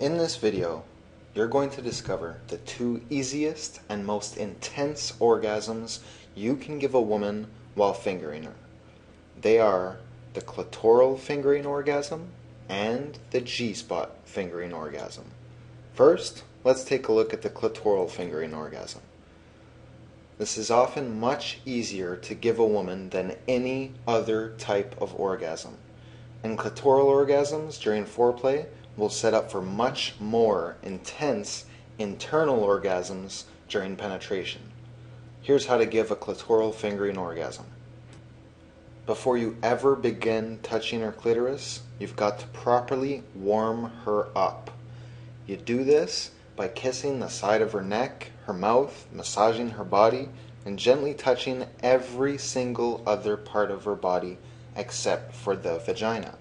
In this video, you're going to discover the two easiest and most intense orgasms you can give a woman while fingering her. They are the clitoral fingering orgasm and the G-spot fingering orgasm. First, let's take a look at the clitoral fingering orgasm. This is often much easier to give a woman than any other type of orgasm. And clitoral orgasms during foreplay will set up for much more intense internal orgasms during penetration. Here's how to give a clitoral fingering orgasm. Before you ever begin touching her clitoris, you've got to properly warm her up. You do this by kissing the side of her neck, her mouth, massaging her body, and gently touching every single other part of her body except for the vagina.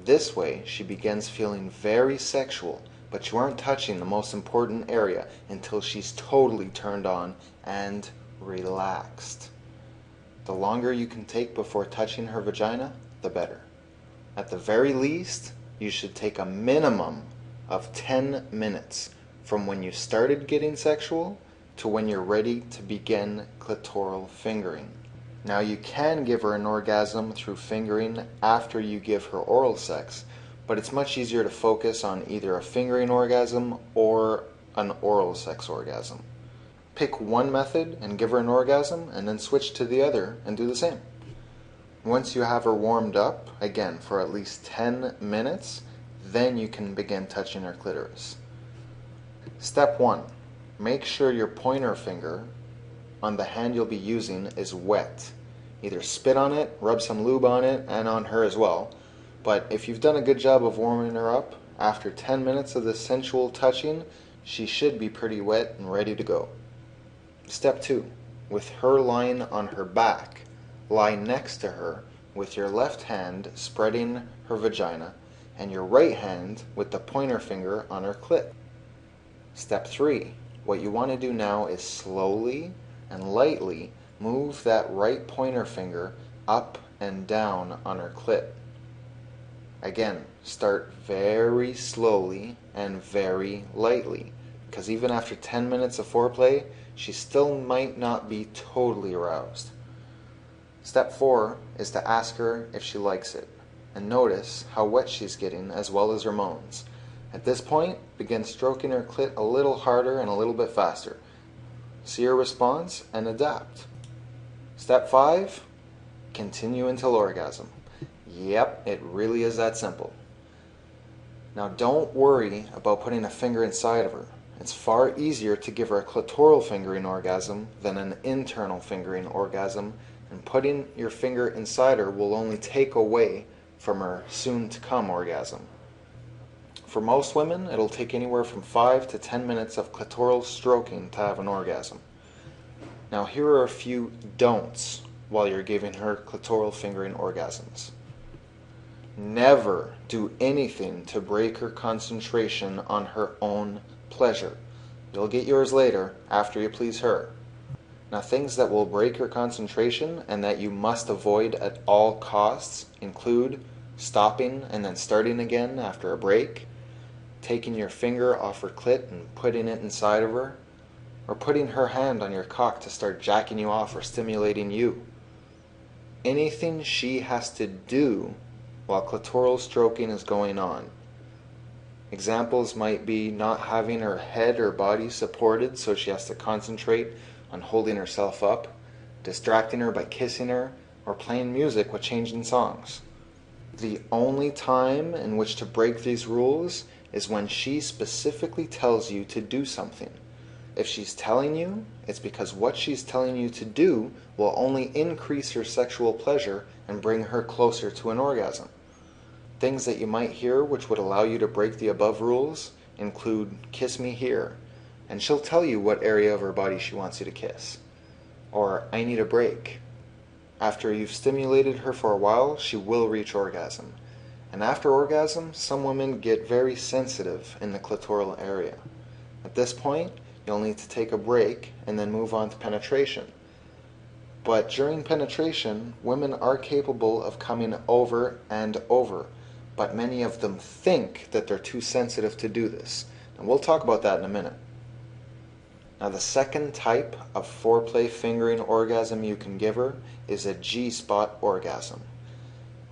This way, she begins feeling very sexual, but you aren't touching the most important area until she's totally turned on and relaxed. The longer you can take before touching her vagina, the better. At the very least, you should take a minimum of 10 minutes from when you started getting sexual to when you're ready to begin clitoral fingering. Now, you can give her an orgasm through fingering after you give her oral sex, but it's much easier to focus on either a fingering orgasm or an oral sex orgasm. Pick one method and give her an orgasm, and then switch to the other and do the same. Once you have her warmed up, again for at least 10 minutes, then you can begin touching her clitoris. Step 1. Make sure your pointer finger on the hand you'll be using is wet. Either spit on it, rub some lube on it, and on her as well. But if you've done a good job of warming her up, after 10 minutes of this sensual touching, she should be pretty wet and ready to go. Step 2. With her lying on her back, lie next to her with your left hand spreading her vagina and your right hand with the pointer finger on her clit. Step 3. What you want to do now is slowly and lightly move that right pointer finger up and down on her clit. Again, start very slowly and very lightly, because even after 10 minutes of foreplay, she still might not be totally aroused. Step 4 is to ask her if she likes it, and notice how wet she's getting as well as her moans. At this point, begin stroking her clit a little harder and a little bit faster. See her response and adapt. Step 5, continue until orgasm. Yep, it really is that simple. Now, don't worry about putting a finger inside of her. It's far easier to give her a clitoral fingering orgasm than an internal fingering orgasm, and putting your finger inside her will only take away from her soon-to-come orgasm. For most women, it'll take anywhere from 5 to 10 minutes of clitoral stroking to have an orgasm. Now, here are a few don'ts while you're giving her clitoral fingering orgasms. Never do anything to break her concentration on her own pleasure. You'll get yours later after you please her. Now, things that will break her concentration and that you must avoid at all costs include stopping and then starting again after a break, taking your finger off her clit and putting it inside of her, or putting her hand on your cock to start jacking you off or stimulating you. Anything she has to do while clitoral stroking is going on. Examples might be not having her head or body supported, so she has to concentrate on holding herself up, distracting her by kissing her, or playing music with changing songs. The only time in which to break these rules is when she specifically tells you to do something. If she's telling you, it's because what she's telling you to do will only increase her sexual pleasure and bring her closer to an orgasm. Things that you might hear which would allow you to break the above rules include "kiss me here," and she'll tell you what area of her body she wants you to kiss. Or "I need a break." After you've stimulated her for a while, she will reach orgasm. And after orgasm, some women get very sensitive in the clitoral area. At this point, you'll need to take a break and then move on to penetration. But during penetration, women are capable of coming over and over. but many of them think that they're too sensitive to do this. And we'll talk about that in a minute. Now, the second type of foreplay fingering orgasm you can give her is a G-spot orgasm.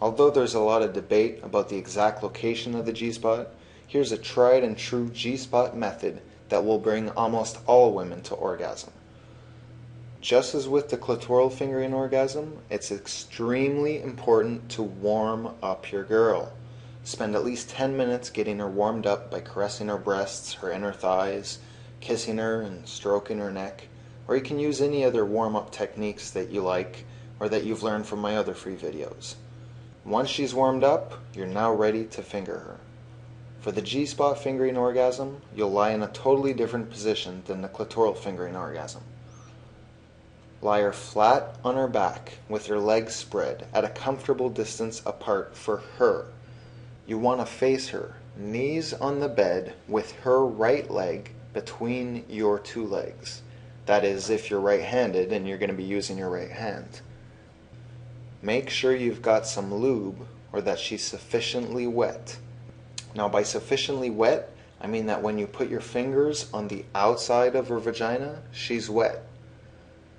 Although there's a lot of debate about the exact location of the G-spot, here's a tried and true G-spot method that will bring almost all women to orgasm. Just as with the clitoral fingering orgasm, it's extremely important to warm up your girl. Spend at least 10 minutes getting her warmed up by caressing her breasts, her inner thighs, kissing her and stroking her neck, or you can use any other warm-up techniques that you like or that you've learned from my other free videos. Once she's warmed up, you're now ready to finger her. For the G-spot fingering orgasm, you'll lie in a totally different position than the clitoral fingering orgasm. Lie her flat on her back with her legs spread at a comfortable distance apart for her. You want to face her, knees on the bed with her right leg between your two legs. That is, if you're right-handed and you're going to be using your right hand. Make sure you've got some lube or that she's sufficiently wet. Now, by sufficiently wet, I mean that when you put your fingers on the outside of her vagina, she's wet.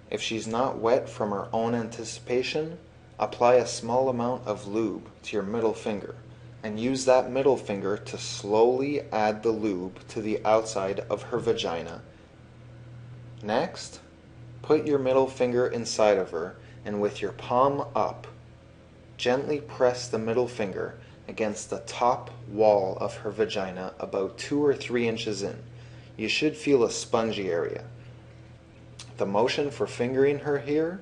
If she's not wet from her own anticipation, apply a small amount of lube to your middle finger and use that middle finger to slowly add the lube to the outside of her vagina. Next, put your middle finger inside of her and with your palm up, gently press the middle finger against the top wall of her vagina about 2 or 3 inches in. You should feel a spongy area. The motion for fingering her here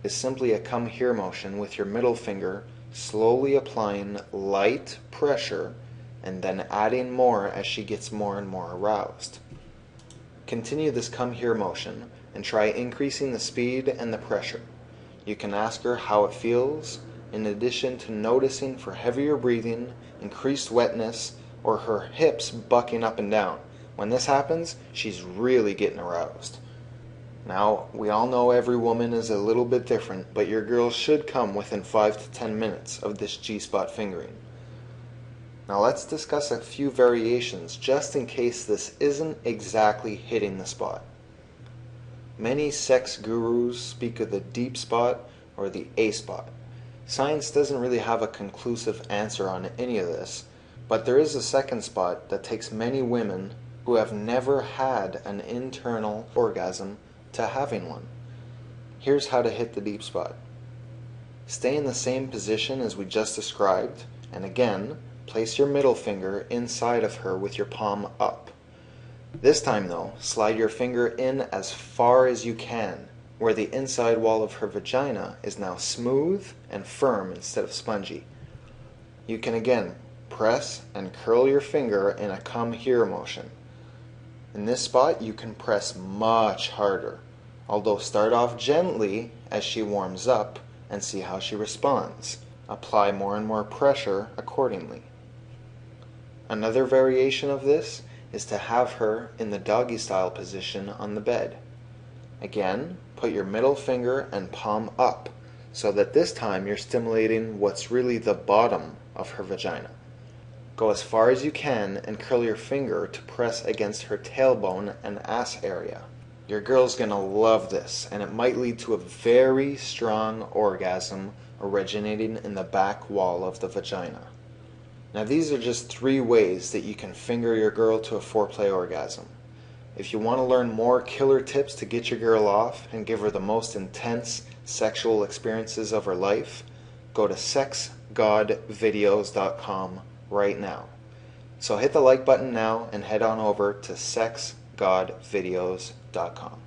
is simply a come here motion with your middle finger slowly applying light pressure and then adding more as she gets more and more aroused. Continue this come here motion and try increasing the speed and the pressure. You can ask her how it feels, in addition to noticing for heavier breathing, increased wetness, or her hips bucking up and down. When this happens, she's really getting aroused. Now, we all know every woman is a little bit different, but your girl should come within 5 to 10 minutes of this G-spot fingering. Now let's discuss a few variations just in case this isn't exactly hitting the spot. Many sex gurus speak of the deep spot or the A spot. Science doesn't really have a conclusive answer on any of this, but there is a second spot that takes many women who have never had an internal orgasm to having one. Here's how to hit the deep spot. Stay in the same position as we just described, and again, place your middle finger inside of her with your palm up. This time though, slide your finger in as far as you can, where the inside wall of her vagina is now smooth and firm instead of spongy. You can again press and curl your finger in a come here motion. In this spot you can press much harder, although start off gently as she warms up and see how she responds. Apply more and more pressure accordingly. Another variation of this is to have her in the doggy style position on the bed. Again, put your middle finger and palm up so that this time you're stimulating what's really the bottom of her vagina. Go as far as you can and curl your finger to press against her tailbone and ass area. Your girl's gonna love this, and it might lead to a very strong orgasm originating in the back wall of the vagina. Now these are just 3 ways that you can finger your girl to a foreplay orgasm. If you want to learn more killer tips to get your girl off and give her the most intense sexual experiences of her life, go to sexgodvideos.com right now. So hit the like button now and head on over to sexgodvideos.com.